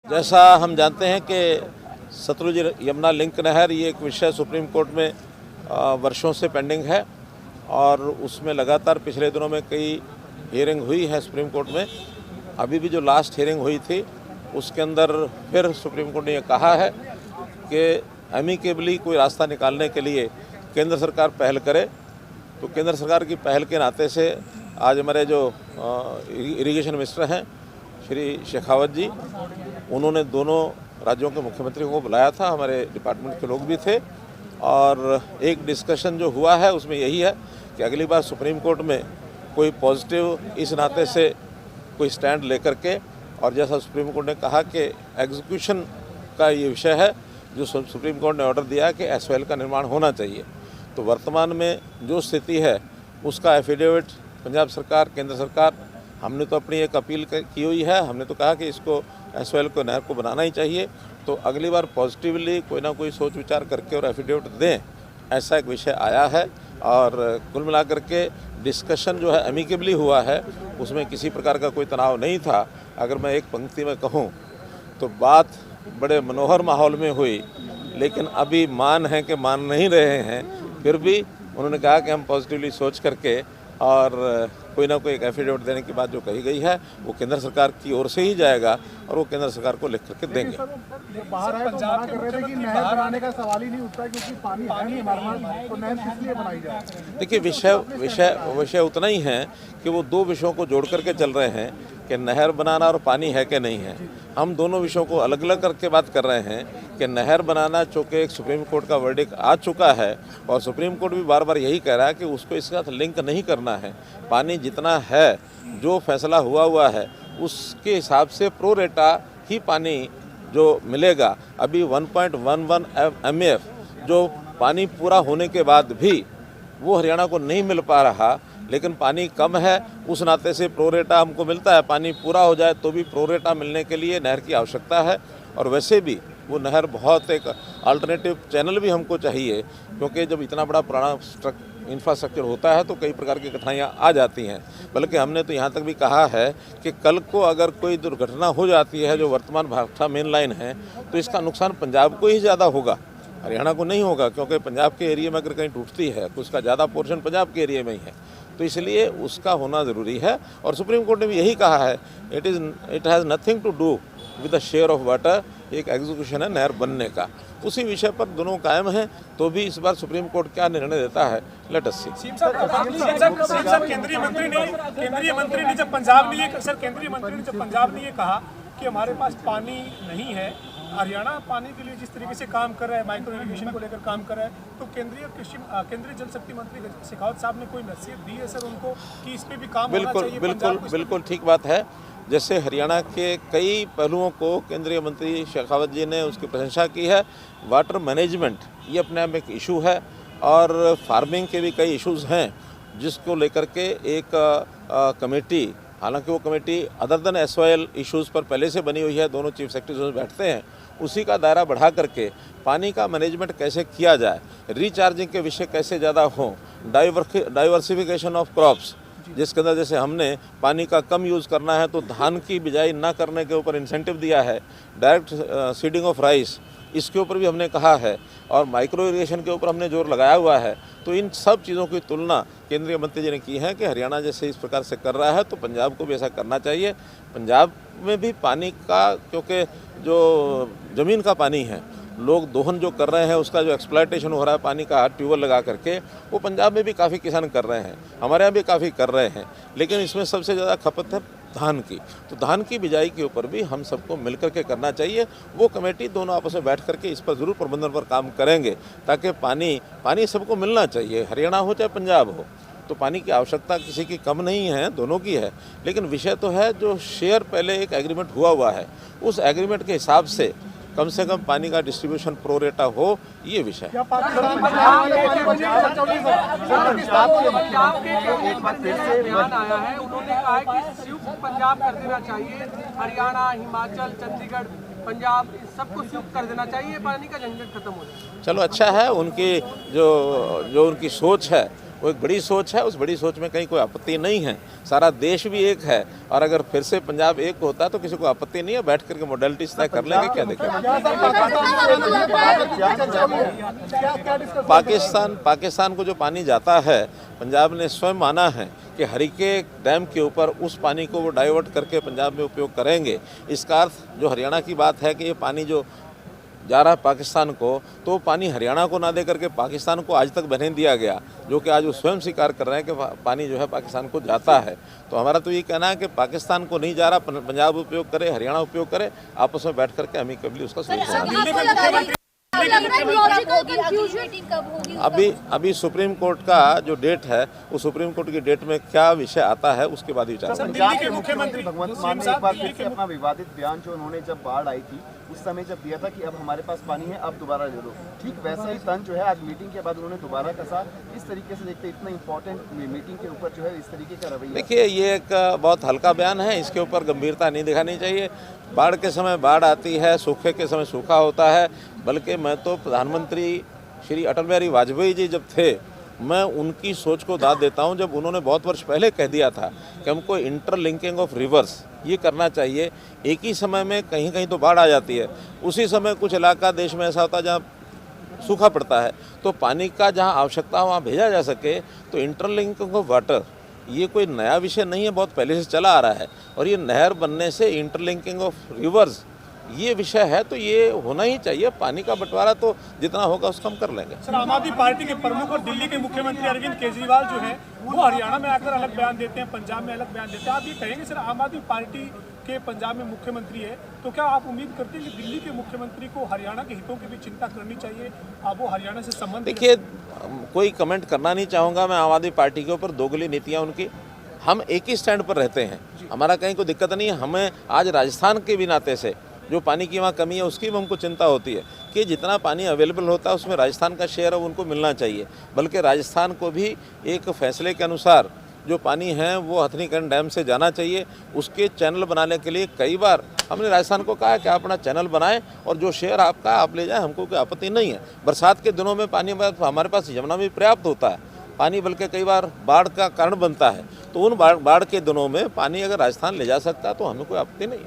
जैसा हम जानते हैं कि सतलुज यमुना लिंक नहर ये एक विषय सुप्रीम कोर्ट में वर्षों से पेंडिंग है और उसमें लगातार पिछले दिनों में कई हियरिंग हुई है सुप्रीम कोर्ट में। अभी भी जो लास्ट हियरिंग हुई थी उसके अंदर फिर सुप्रीम कोर्ट ने ये कहा है कि एमिकेबली कोई रास्ता निकालने के लिए केंद्र सरकार पहल करे। तो केंद्र सरकार की पहल के नाते से आज हमारे जो इरिगेशन मिनिस्टर हैं श्री शेखावत जी, उन्होंने दोनों राज्यों के मुख्यमंत्रियों को बुलाया था, हमारे डिपार्टमेंट के लोग भी थे और एक डिस्कशन जो हुआ है उसमें यही है कि अगली बार सुप्रीम कोर्ट में कोई पॉजिटिव इस नाते से कोई स्टैंड लेकर के, और जैसा सुप्रीम कोर्ट ने कहा कि एग्जीक्यूशन का ये विषय है जो सुप्रीम कोर्ट ने ऑर्डर दिया कि एसवाईएल का निर्माण होना चाहिए। तो वर्तमान में जो स्थिति है उसका एफिडेविट पंजाब सरकार, केंद्र सरकार, हमने तो अपनी एक अपील की हुई है। हमने तो कहा कि इसको एसवाईएल को नहर को बनाना ही चाहिए। तो अगली बार पॉजिटिवली कोई ना कोई सोच विचार करके और एफिडेविट दें, ऐसा एक विषय आया है। और कुल मिलाकर के डिस्कशन जो है एमिकेबली हुआ है, उसमें किसी प्रकार का कोई तनाव नहीं था। अगर मैं एक पंक्ति में कहूँ तो बात बड़े मनोहर माहौल में हुई, लेकिन अभी मान है कि मान नहीं रहे हैं। फिर भी उन्होंने कहा कि हम पॉजिटिवली सोच करके और कोई ना कोई एक एफिडेविट देने की बात जो कही गई है वो केंद्र सरकार की ओर से ही जाएगा और वो केंद्र सरकार को लिख करके देंगे। बाहर है तो मना कर रहे थे कि नहर बनाने का सवाल ही नहीं उठता क्योंकि पानी है नहीं हमारे पास, तो नहर किस लिए बनाई जाए। देखिए, विषय उतना ही है कि वो दो विषयों को जोड़ करके चल रहे हैं कि नहर बनाना और पानी है कि नहीं है। हम दोनों विषयों को अलग अलग करके बात कर रहे हैं कि नहर बनाना, चूँकि एक सुप्रीम कोर्ट का वर्डिक्ट आ चुका है और सुप्रीम कोर्ट भी बार बार यही कह रहा है कि उसको इसके साथ लिंक नहीं करना है। पानी जितना है, जो फैसला हुआ है उसके हिसाब से प्रो रेटा ही पानी जो मिलेगा। अभी 1.11 MF जो पानी पूरा होने के बाद भी वो हरियाणा को नहीं मिल पा रहा, लेकिन पानी कम है उस नाते से प्रोरेटा हमको मिलता है। पानी पूरा हो जाए तो भी प्रोरेटा मिलने के लिए नहर की आवश्यकता है। और वैसे भी वो नहर बहुत एक अल्टरनेटिव चैनल भी हमको चाहिए, क्योंकि जब इतना बड़ा पुराना इंफ्रास्ट्रक्चर होता है तो कई प्रकार की कठिनाइयाँ आ जाती हैं। बल्कि हमने तो यहाँ तक भी कहा है कि कल को अगर कोई दुर्घटना हो जाती है जो वर्तमान भाखड़ा मेन लाइन है, तो इसका नुकसान पंजाब को ही ज़्यादा होगा, हरियाणा को नहीं होगा। क्योंकि पंजाब के एरिया में अगर कहीं टूटती है तो उसका ज़्यादा पोर्शन पंजाब के एरिया में ही है, तो इसलिए उसका होना ज़रूरी है। और सुप्रीम कोर्ट ने भी यही कहा है, it has nothing to do with the share of water. एक एग्जीक्यूशन है नहर बनने का, उसी विषय पर दोनों कायम हैं। तो भी इस बार सुप्रीम कोर्ट क्या निर्णय देता है, लेट अस सी। केंद्रीय मंत्री ने जब पंजाब ने ये कहा कि हमारे पास पानी नहीं है, हरियाणा पानी के लिए जिस तरीके से काम कर रहा है, माइक्रो इरिगेशन को लेकर काम कर रहा है, तो केंद्रीय जल शक्ति मंत्री शेखावत साहब ने कोई नसीहत दी है सर उनको कि इस पे भी काम होना चाहिए? बिल्कुल ठीक बात है। जैसे हरियाणा के कई पहलुओं को केंद्रीय मंत्री शेखावत जी ने उसकी प्रशंसा की है। वाटर मैनेजमेंट ये अपने आप में एक इशू है और फार्मिंग के भी कई इश्यूज़ हैं, जिसको लेकर के एक कमेटी, हालांकि वो committee other than SYL issues पर पहले से बनी हुई है, दोनों चीफ सेक्रेटरी बैठते हैं, उसी का दायरा बढ़ा करके पानी का मैनेजमेंट कैसे किया जाए, रिचार्जिंग के विषय कैसे ज़्यादा हों, डाइवर्सिफिकेशन ऑफ क्रॉप्स, जिसके अंदर जैसे हमने पानी का कम यूज़ करना है तो धान की बिजाई ना करने के ऊपर इंसेंटिव दिया है, डायरेक्ट सीडिंग ऑफ राइस इसके ऊपर भी हमने कहा है, और माइक्रो इरिगेशन के ऊपर हमने जोर लगाया हुआ है। तो इन सब चीज़ों की तुलना केंद्रीय मंत्री जी ने की है कि हरियाणा जैसे इस प्रकार से कर रहा है तो पंजाब को भी ऐसा करना चाहिए। पंजाब में भी पानी का, क्योंकि जो ज़मीन का पानी है, लोग दोहन जो कर रहे हैं उसका जो एक्सप्लॉयटेशन हो रहा है पानी का ट्यूबवेल लगा करके, वो पंजाब में भी काफ़ी किसान कर रहे हैं, हमारे यहाँ भी काफ़ी कर रहे हैं। लेकिन इसमें सबसे ज़्यादा खपत है धान की, तो धान की बिजाई के ऊपर भी हम सबको मिल करके करना चाहिए। वो कमेटी दोनों आपस में बैठ करके इस पर ज़रूर प्रबंधन पर काम करेंगे, ताकि पानी सबको मिलना चाहिए, हरियाणा हो चाहे पंजाब हो। तो पानी की आवश्यकता किसी की कम नहीं है, दोनों की है। लेकिन विषय तो है जो शेयर पहले एक एग्रीमेंट हुआ है, उस एग्रीमेंट के हिसाब से कम पानी का डिस्ट्रीब्यूशन प्रो रेटा हो, ये विषय है। पंजाब कर देना चाहिए, हरियाणा, हिमाचल, चंडीगढ़, पंजाब सबको संयुक्त कर देना चाहिए, पानी का झंझट खत्म हो जाए। चलो अच्छा है, उनकी जो उनकी सोच है वो एक बड़ी सोच है, उस बड़ी सोच में कहीं कोई आपत्ति नहीं है। सारा देश भी एक है और अगर फिर से पंजाब एक होता तो किसी को आपत्ति नहीं है, बैठ करके मॉडलिटीज तय कर लेंगे। क्या दिक्कत? पाकिस्तान को जो पानी जाता है, पंजाब ने स्वयं माना है कि हरिके डैम के ऊपर उस पानी को वो डाइवर्ट करके पंजाब में उपयोग करेंगे। इसका अर्थ जो हरियाणा की बात है कि ये पानी जो जा रहा है पाकिस्तान को, तो पानी हरियाणा को ना दे करके पाकिस्तान को आज तक बहने दिया गया, जो कि आज वो स्वयं स्वीकार कर रहे हैं कि पानी जो है पाकिस्तान को जाता है। तो हमारा तो ये कहना है कि पाकिस्तान को नहीं जा रहा, पंजाब उपयोग करे, हरियाणा उपयोग करे, आपस में बैठ करके अमिकेबली उसका सोल्यूशन। अभी सुप्रीम कोर्ट का जो डेट है, वो सुप्रीम कोर्ट की डेट में क्या विषय आता है उसके बाद विचार। दिल्ली के मुख्यमंत्री भगवंत मान ने एक बार फिर से अपना विवादित बयान जो उन्होंने जब बाढ़ आई थी उस समय जब दिया था कि अब हमारे पास पानी है, अब दोबारा ले लो, ठीक वैसा ही तंज जो है आज मीटिंग के बाद उन्होंने दोबारा कसा। इस तरीके से देखते इतना इंपॉर्टेंट मीटिंग के ऊपर जो है इस तरीके का रवैया। देखिए, ये एक बहुत हल्का बयान है, इसके ऊपर गंभीरता नहीं दिखानी चाहिए। बाढ़ के समय बाढ़ आती है, सूखे के समय सूखा होता है। बल्कि मैं तो प्रधानमंत्री श्री अटल बिहारी वाजपेयी जी जब थे, मैं उनकी सोच को दाद देता हूं, जब उन्होंने बहुत वर्ष पहले कह दिया था कि हमको इंटरलिंकिंग ऑफ रिवर्स ये करना चाहिए। एक ही समय में कहीं कहीं तो बाढ़ आ जाती है, उसी समय कुछ इलाका देश में ऐसा होता है जहाँ सूखा पड़ता है, तो पानी का जहाँ आवश्यकता हो वहाँ भेजा जा सके। तो इंटरलिंकिंग ऑफ वाटर ये कोई नया विषय नहीं है, बहुत पहले से चला आ रहा है। और ये नहर बनने से इंटरलिंकिंग ऑफ रिवर्स ये विषय है, तो ये होना ही चाहिए। पानी का बंटवारा तो जितना होगा उसको हम कर लेंगे। सर, आम आदमी पार्टी के प्रमुख और दिल्ली के मुख्यमंत्री अरविंद केजरीवाल जो है वो हरियाणा में आकर अलग बयान देते हैं, पंजाब में अलग बयान देते हैं। आप ये कहेंगे सर, आम आदमी पार्टी के पंजाब में मुख्यमंत्री है, तो क्या आप उम्मीद करते हैं कि दिल्ली के मुख्यमंत्री को हरियाणा के हितों की भी चिंता करनी चाहिए? आप वो हरियाणा से संबंध। देखिए, कोई कमेंट करना नहीं चाहूँगा मैं आम आदमी पार्टी के ऊपर, दोगली नीतियाँ उनकी। हम एक ही स्टैंड पर रहते हैं, हमारा कहीं कोई दिक्कत नहीं है। हमें आज राजस्थान के भी नाते से जो पानी की वहाँ कमी है उसकी भी हमको चिंता होती है कि जितना पानी अवेलेबल होता है उसमें राजस्थान का शेयर है उनको मिलना चाहिए। बल्कि राजस्थान को भी एक फैसले के अनुसार जो पानी है वो हथनीकुंड डैम से जाना चाहिए। उसके चैनल बनाने के लिए कई बार हमने राजस्थान को कहा कि आप अपना चैनल बनाएं और जो शेयर आपका आप ले जाएं, हमको कोई आपत्ति नहीं है। बरसात के दिनों में पानी हमारे पास यमुना में पर्याप्त होता है पानी, बल्कि कई बार बाढ़ का कारण बनता है। तो उन बाढ़ के दिनों में पानी अगर राजस्थान ले जा सकता है तो हमें कोई आपत्ति नहीं है।